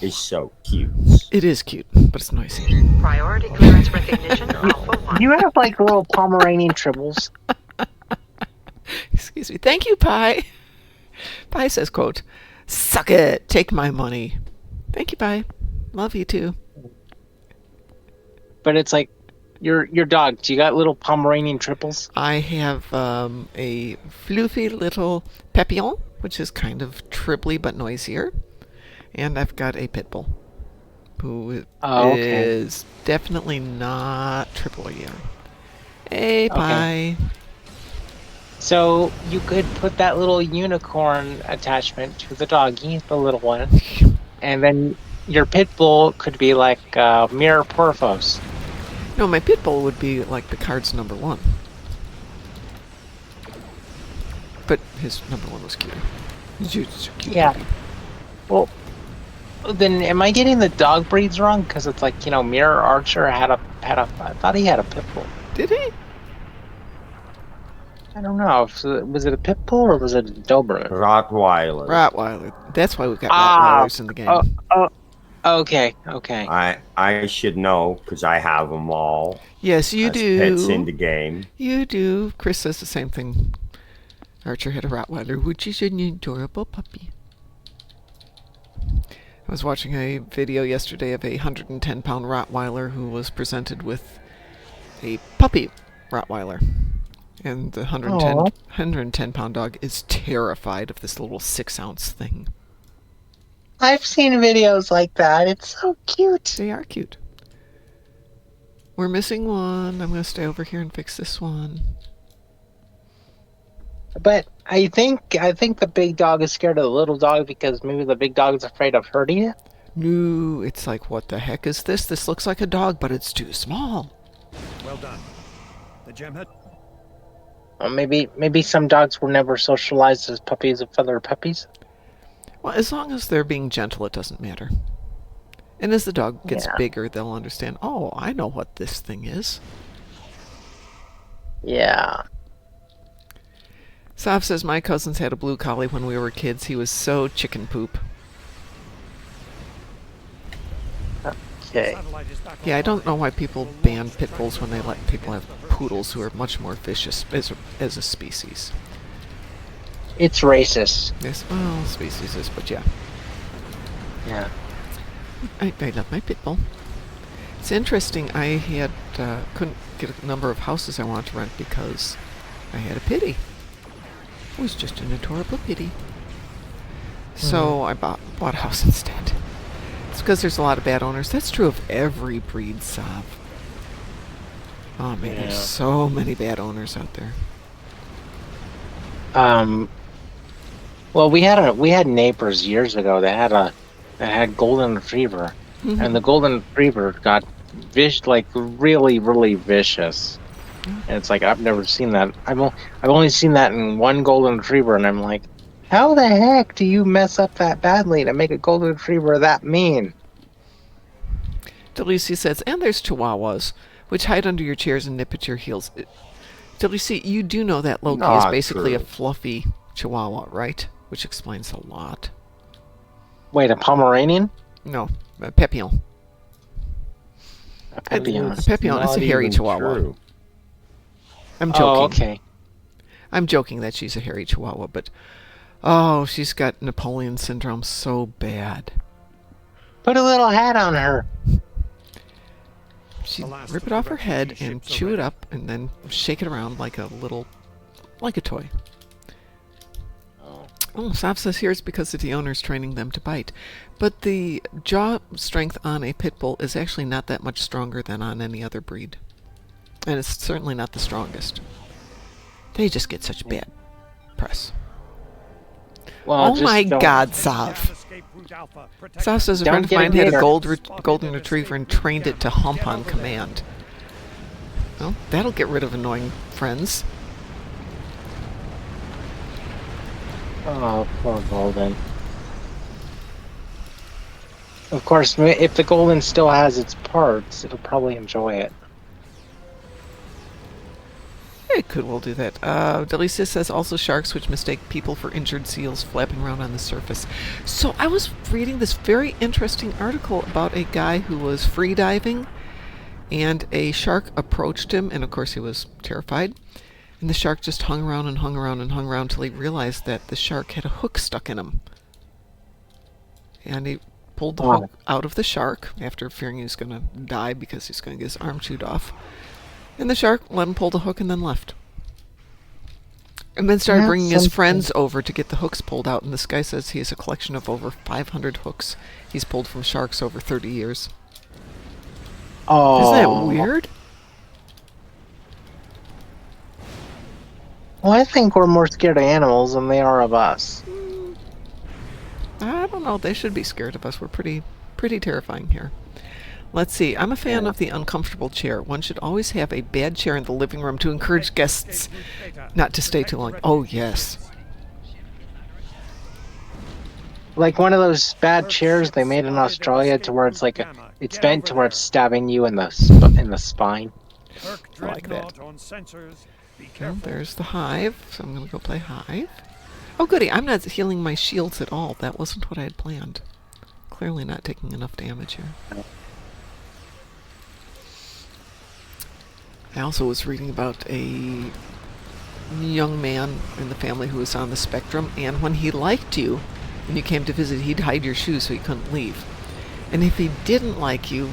is so cute. it is cute, but it's noisy. Priority clearance recognition No. Alpha 1. You have like little Pomeranian tribbles. Excuse me. Thank you, Pie. Pie says, quote, suck it. Take my money. Thank you, Pie. Love you too. But it's like your dog. Do you got little Pomeranian triples? I have a floofy little Papillon, which is kind of tripply but noisier. And I've got a pit bull, who Oh, okay. is definitely not triple either. Hey, Pie. So you could put that little unicorn attachment to the doggy, the little one, and then your pit bull could be like Mirror Porthos. No, my pit bull would be like Picard's number one. But his number one was cuter. He's just so cute. Yeah. Well, then am I getting the dog breeds wrong? Because it's like, Mirror Archer had a. I thought he had a pit bull. Did he? I don't know. Was it a pit bull or was it a Doberman? Rottweiler. Rottweiler. That's why we've got Ah, Rottweilers in the game. oh, Okay, okay. I should know because I have them all Yes, you as pets in do. the game. You do. Chris says the same thing. Archer had a Rottweiler, which is an adorable puppy. I was watching a video yesterday of a 110-pound Rottweiler who was presented with a puppy Rottweiler. And the 110-pound dog is terrified of this little 6-ounce thing. I've seen videos like that. It's so cute. They are cute. We're missing one. I'm going to stay over here and fix this one. But I think the big dog is scared of the little dog because maybe the big dog is afraid of hurting it. No, it's like, what the heck is this? This looks like a dog, but it's too small. Well done. The gemhead. Or maybe some dogs were never socialized as puppies with other puppies. Well, as long as they're being gentle, it doesn't matter. And as the dog gets bigger, they'll understand, oh, I know what this thing is. Yeah. Sav says, my cousins had a blue collie when we were kids. He was so chicken poop. Okay. Satellite is back Yeah, I don't know online. why people ban pit bulls when they let people have poodles who are much more vicious as a species. It's racist. Yes, well, species is, but yeah. Yeah. I love my pit bull. It's interesting, I had couldn't get a number of houses I wanted to rent because I had a pitty. It was just an adorable pitty. So I bought a house instead. It's because there's a lot of bad owners. That's true of every breed, Sav. Oh man, there's so many bad owners out there. Well, we had neighbors years ago that had golden retriever, and the golden retriever got really, really vicious. And it's like, I've never seen that. I've only seen that in one golden retriever, and I'm like, how the heck do you mess up that badly to make a golden retriever that mean? WC says, and there's Chihuahuas, which hide under your chairs and nip at your heels. WC, you do know that Loki is Not basically a true. fluffy Chihuahua, right? Which explains a lot. Wait, a Pomeranian? No, a Papillon. A Papillon. A Papillon is a Not hairy even Chihuahua. true. I'm joking. Oh, okay. I'm joking that she's a hairy Chihuahua, but oh, she's got Napoleon syndrome so bad. Put a little hat on her. She'd The last rip of it the off her head refugee and ships chew it already. up and then shake it around like a toy. Oh, Sav says here it's because of the owners training them to bite. But the jaw strength on a pit bull is actually not that much stronger than on any other breed. And it's certainly not the strongest. They just get such bad press. Well, Oh just my don't- God, Sav. Escape route Alpha. Protect Sav says a Don't friend of get mine it had a either. golden retriever and trained it to hump on command. Well, that'll get rid of annoying friends. Oh, poor Golden. Of course, if the Golden still has its parts, it'll probably enjoy it. It could well do that. Delicia says also sharks which mistake people for injured seals flapping around on the surface. So I was reading this very interesting article about a guy who was free diving and a shark approached him, and of course he was terrified. And the shark just hung around and hung around and hung around till he realized that the shark had a hook stuck in him. And he pulled the hook out of the shark after fearing he was going to die because he's going to get his arm chewed off. And the shark let him pull the hook and then left. And then started bringing his friends over to get the hooks pulled out. And this guy says he has a collection of over 500 hooks he's pulled from sharks over 30 years. Oh, Isn't that weird? Well, I think we're more scared of animals than they are of us. I don't know. They should be scared of us. We're pretty terrifying here. Let's see. I'm a fan of the uncomfortable chair. One should always have a bad chair in the living room to encourage guests not to stay too long. Oh, yes. Like one of those bad chairs they made in Australia to where it's like it's bent to where it's stabbing you in the spine. I like that. On sensors. Be Well, careful. there's the hive, so I'm going to go play hive. Oh, goody. I'm not healing my shields at all. That wasn't what I had planned. clearly not taking enough damage here. I also was reading about a young man in the family who was on the spectrum, and when he liked you, when you came to visit, he'd hide your shoes so he couldn't leave. And if he didn't like you,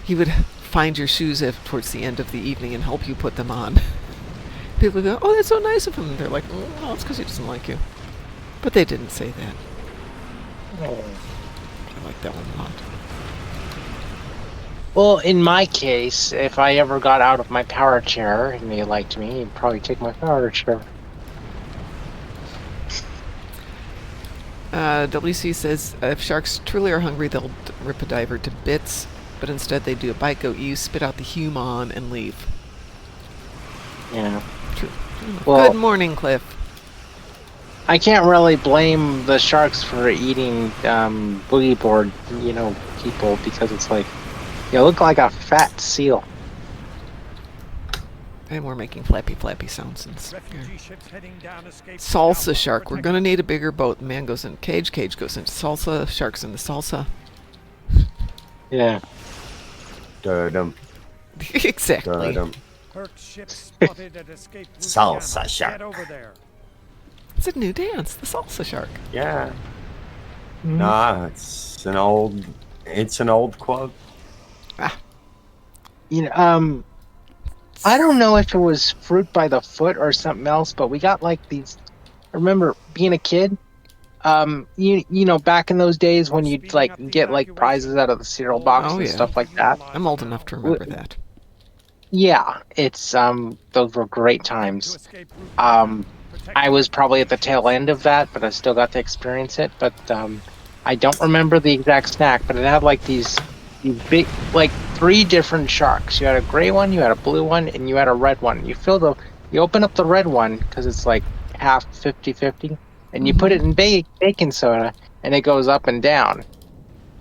he would find your shoes towards the end of the evening and help you put them on. People go, "Oh, that's so nice of him." And they're like, "Oh, it's because he doesn't like you." But they didn't say that. I like that one a lot. Well, in my case, if I ever got out of my power chair and they liked me, he'd probably take my power chair. WC says, if sharks truly are hungry, they'll rip a diver to bits, but instead they do a bite, go ew, spit out the human, and leave. Yeah. True. Well, Good morning, Cliff. I can't really blame the sharks for eating boogie board, people, because it's like, you look like a fat seal. And we're making flappy, flappy sounds. Refugee ships heading down escape Salsa Alpha. shark. We're Protect- going to need a bigger boat. The man goes in cage, cage goes into salsa, shark's in the salsa. Yeah. Dum, Exactly. dum. Herc ship spotted at escape Salsa Louisiana. shark. Get over there. It's a new dance, the salsa shark. Yeah. Nah, it's an old quote. Ah, I don't know if it was fruit by the foot or something else, but we got like these. I remember being a kid. Back in those days when you'd like get like prizes out of the cereal box Oh, and yeah. stuff like that. I'm old enough to remember that. Yeah, it's those were great To times. escape route. I was probably at the tail end of that, but I still got to experience it. But I don't remember the exact snack, but it had like these big, like 3 different sharks. You had a gray one, you had a blue one, and you had a red one. You open up the red one because it's like half 50-50, and you put it in baking soda, and it goes up and down.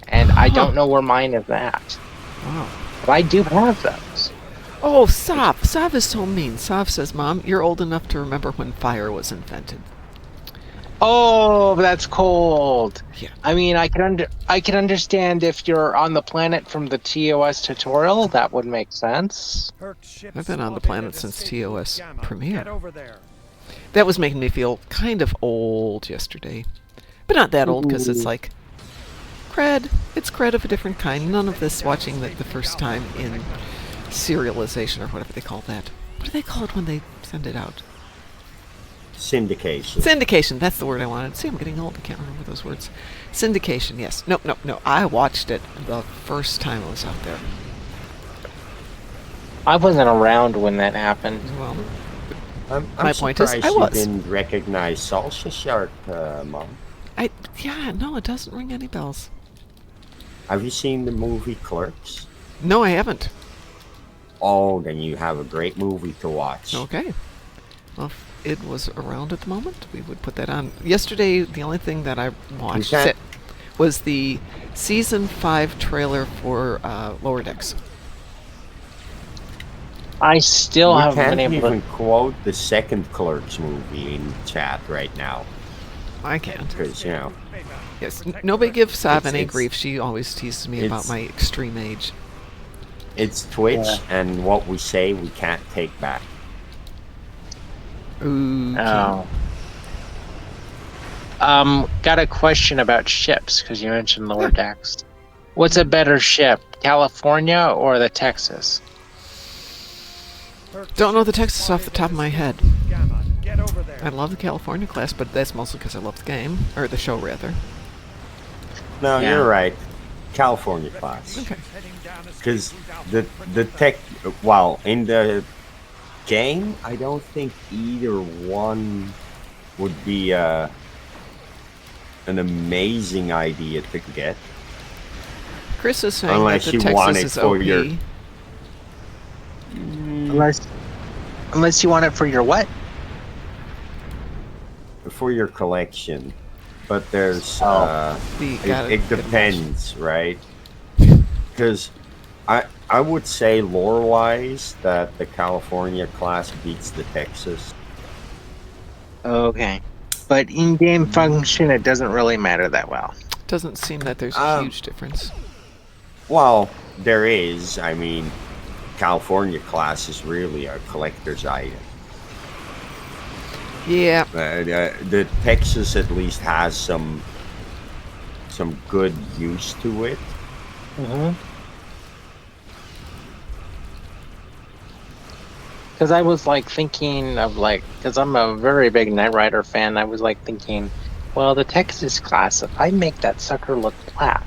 And I don't know where mine is at, Wow. but I do have those. Oh, Sav. Sav is so mean. Sav says, Mom, you're old enough to remember when fire was invented. Oh, that's cold. Yeah. I mean, I can understand if you're on the planet from the TOS tutorial. That would make sense. Herc ship I've been on the spotted planet at since escape TOS Gamma. premiere. Get over there. That was making me feel kind of old yesterday. But not that old, because it's Ooh. like, cred. It's cred of a different kind. None of this watching the first time in serialization, or whatever they call that. What do they call it when they send it out? Syndication. Syndication, that's the word I wanted. See, I'm getting old. I can't remember those words. Syndication, yes. No. I watched it the first time I was out there. I wasn't around when that happened. Well, I'm My point is, surprised I you was. didn't recognize Salsa Shark, Mom. no, it doesn't ring any bells. Have you seen the movie Clerks? No, I haven't. Oh, then you have a great movie to watch. Okay. Well, if it was around at the moment, we would put that on. Yesterday, the only thing that I watched Okay. was the Season 5 trailer for Lower Decks. I still We haven't been can't able even to. quote the second Clerks movie in chat right now. I can't. Because, Yes, nobody gives Sav any It's- grief. She always teases me about it's- my extreme age. it's Twitch, Yeah. and what we say we can't take back. Ooh. Oh. Got a question about ships because you mentioned Lower Decks. What's a better ship, California or the Texas? Herc Don't know ship the Texas off the spotted top at of my escape head. route Gamma. Get over there. I love the California class, but that's mostly because I love the game. Or the show, rather. No, Yeah. you're right. California class. Okay. Heading down escape Because route Alpha. the tech, well, in the game, I don't think either one would be an amazing idea to get. Chris is saying Unless that the you want Texas it is for OP. your- Unless you want it for your what? For your collection. But there's The it depends, right? Because I would say lore wise that the California class beats the Texas. Okay. But in game function, it doesn't really matter that well. Doesn't seem that there's a Um, huge difference. well, there is. I mean, California class is really a collector's item. Yeah. The Texas at least has some good use to it. Because I was like thinking of because I'm a very big Knight Rider fan. I was like thinking, well, the Texas class, if I make that sucker look flat,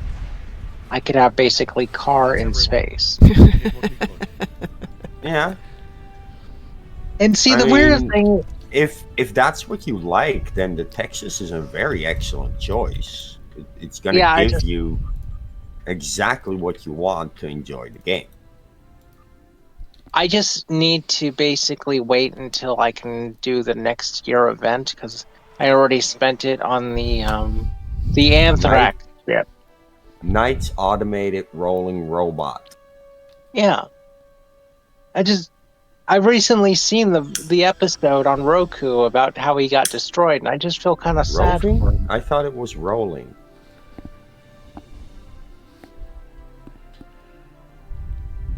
I could have basically car in space. Yeah, And see, I the weirdest mean, thing, if that's what you like, then the Texas is a very excellent choice. It's going to yeah, give you exactly what you want to enjoy the game. I just need to basically wait until I can do the next year event because I already spent it on the Knight, Anthrax ship. Knight's automated rolling robot. Yeah, I've recently seen the episode on Roku about how he got destroyed, and I just feel kind of sad for Roving? him. I thought it was rolling.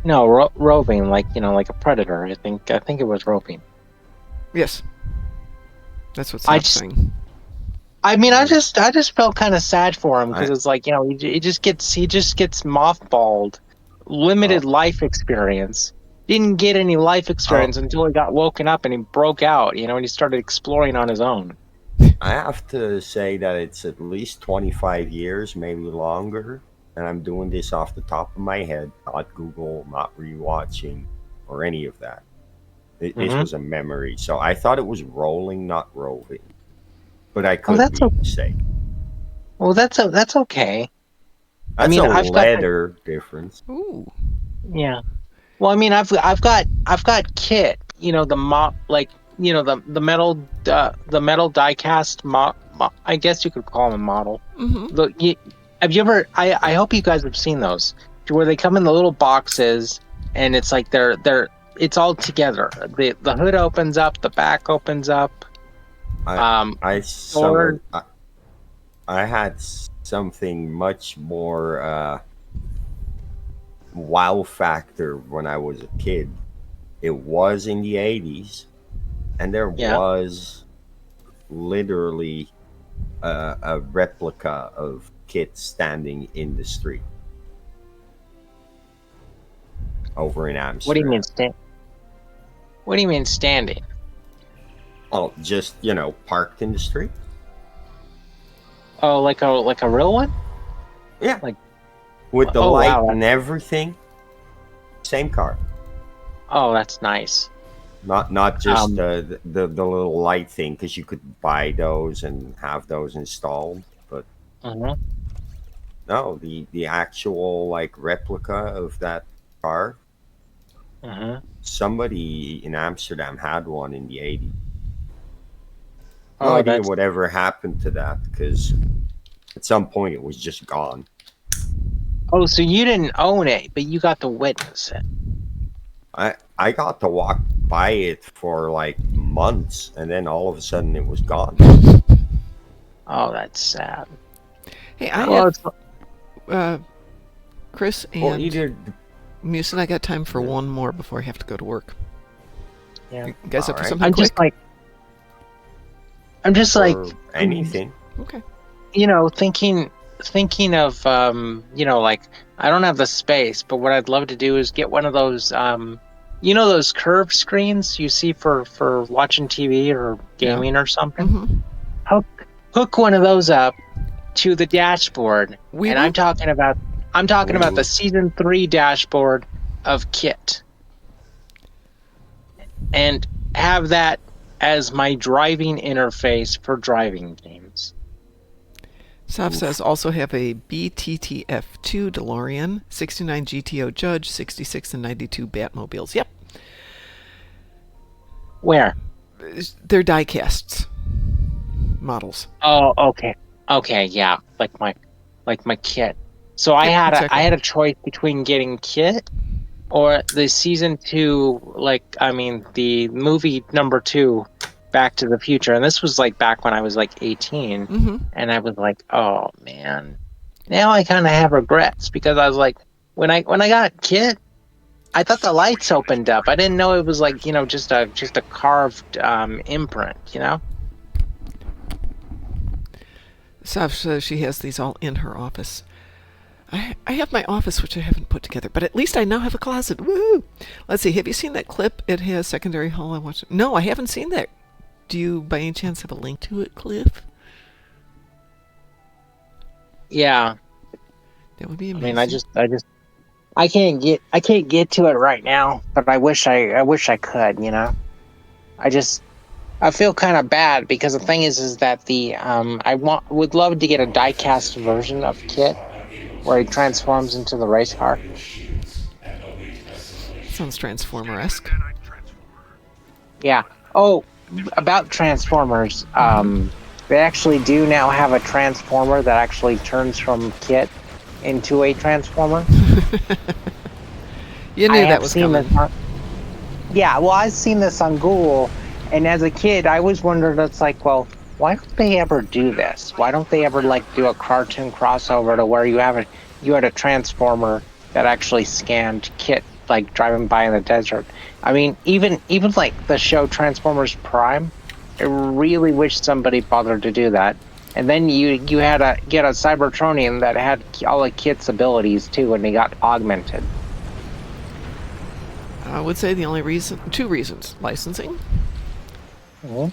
No, roving, like like a predator. I think it was roving. Yes. That's what I Sap's just, saying. I mean, I just felt kind of sad for him because I it's like he just gets mothballed, oh limited life experience. Didn't get any life oh experience until he got woken up and he broke out, and he started exploring on his own. I have to say that it's at least 25 years, maybe longer, and I'm doing this off the top of my head, not Google, not rewatching, or any of that. This Hmm. was a memory, so I thought it was rolling, not roving, but I Well, could be mistaken. that's okay. I That's a mean, I've got letter difference. Ooh. yeah. Well, I mean, I've got Kit. The the metal die-cast I guess you could call him a model. Mm-hmm. Have you ever? I hope you guys have seen those, to where they come in the little boxes, and it's like it's all together. The hood opens up, the back opens up. I Um, I or summoned. I had something much more wow factor when I was a kid. It was in the 80s, and there yeah. was literally a replica of Kit standing in the street over in What do you mean Amsterdam. What do you mean standing? Oh, just, parked in the street? Oh, like a real one? Yeah. Like, With the oh light wow. and everything. Same car. Oh, that's nice. Not just Um, the little light thing, because you could buy those and have those installed. But mhm, no, the actual like replica of that car. mhm. Somebody in Amsterdam had one in the 80s. No Oh, idea that's whatever happened to that, because at some point it was just gone. oh. So you didn't own it, but you got to witness it. I got to walk by it for like months, and then all of a sudden it was gone. Oh, that's sad. Hey, I Well, have it's Chris Well, and either Muse, and I got time for yeah. one more before I have to go to work. yeah. You guys All up for right. something I'm quick? just like or anything. Okay. thinking of like I don't have the space, but what I'd love to do is get one of those those curved screens you see for watching TV or Yeah. gaming or something. Mm-hmm. Hook one of those up to the dashboard, We and will. I'm talking about the Ooh. season 3 dashboard of Kit, and have that as my driving interface for driving games. Saf Oof. says also have a BTTF2 DeLorean, 69 GTO Judge, 66 and 92 Batmobiles. Yep. Where? They're die casts models. Oh, okay, yeah, like my Kit. So I Yep, had exactly. a choice between getting Kit or the season 2, the movie number 2, Back to the Future, and this was like back when I was like 18, Mm-hmm. and I was like, oh man, now I kind of have regrets because I was like, when I got Kit, I thought the lights opened up. I didn't know it was like just a carved imprint. Sav says she has these all in her office. I have my office, which I haven't put together, but at least I now have a closet. Woohoo! Let's see. Have you seen that clip? It has secondary hall. I watched it. No, I haven't seen that. Do you, by any chance, have a link to it, Cliff? Yeah. That would be I amazing. mean, I can't get to it right now, but I wish I could. I feel kind of bad because the thing is that would love to get a die-cast version of Kit where he transforms into the race car. Sounds Transformer-esque. Yeah. Oh, about Transformers, they actually do now have a Transformer that actually turns from Kit into a Transformer. You knew that was coming. Yeah, well, I've seen this on Google, and as a kid, I always wondered, it's like, well, why don't they ever do this? Why don't they ever do a cartoon crossover to where you had a Transformer that actually scanned Kit driving by in the desert? I mean, even like the show Transformers Prime, I really wish somebody bothered to do that. And then you had get a Cybertronian that had all of Kit's abilities too, and he got augmented. I would say two reasons. Licensing. Mm-hmm.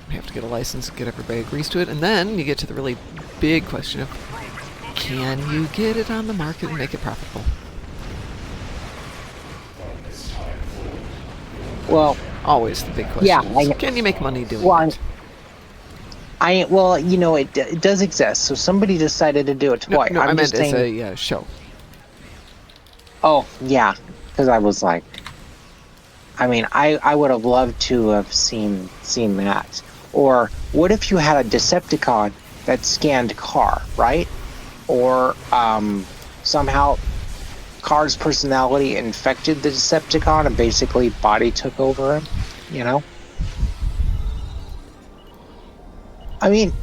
You have to get a license, get everybody agrees to it, and then you get to the really big question of, can you get it on the market and make it profitable? Well, always the big question. Yeah, can you make money doing it? It does exist. So somebody decided to do it. No, I meant as a show. Oh yeah, because I was like, I mean, I would have loved to have seen that. Or what if you had a Decepticon that scanned Car, right? Or somehow Car's personality infected the Decepticon and basically body took over him, I mean,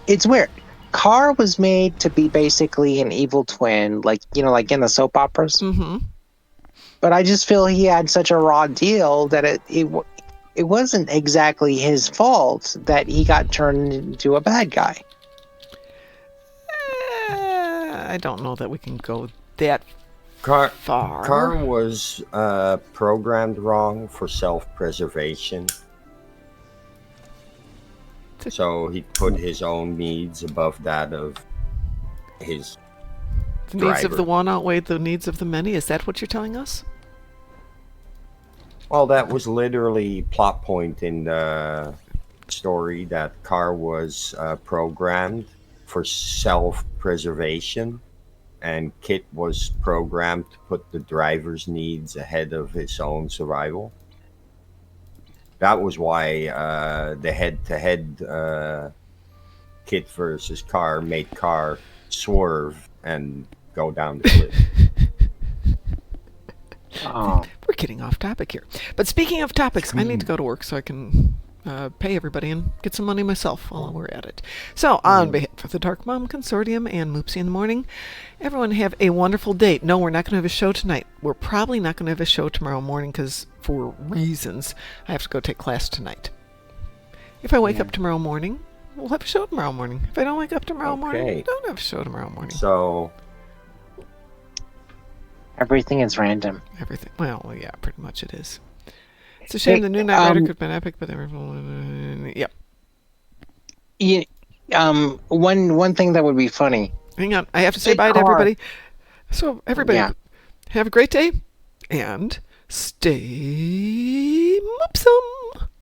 it's weird. Car was made to be basically an evil twin, like in the soap operas. Mm-hmm. But I just feel he had such a raw deal that it wasn't exactly his fault that he got turned into a bad guy. I don't know that we can go that far. Car was programmed wrong for self-preservation. So he put his own needs above that of his The driver. needs of the one outweighed the needs of the many? Is that what you're telling us? Well, that was literally plot point in the story, that Car was programmed for self-preservation, and Kit was programmed to put the driver's needs ahead of his own survival. That was why the head-to-head Kit versus Car made Car swerve and go down the cliff. Oh. We're getting off topic here. But speaking of topics, I need to go to work so I can pay everybody and get some money myself while we're at it. So, on behalf of the Dark Mom Consortium and Moopsy in the Morning, everyone have a wonderful day. No, we're not going to have a show tonight. We're probably not going to have a show tomorrow morning because, for reasons, I have to go take class tonight. If I wake up tomorrow morning, we'll have a show tomorrow morning. If I don't wake up tomorrow morning, we don't have a show tomorrow morning. So everything is random. Everything. Well, yeah, pretty much it is. It's a shame the new Knight Rider could have been epic, but everyone. Yep. Yeah. One thing that would be funny. Hang on, I have to say bye to everybody. So everybody, have a great day and stay moopsome.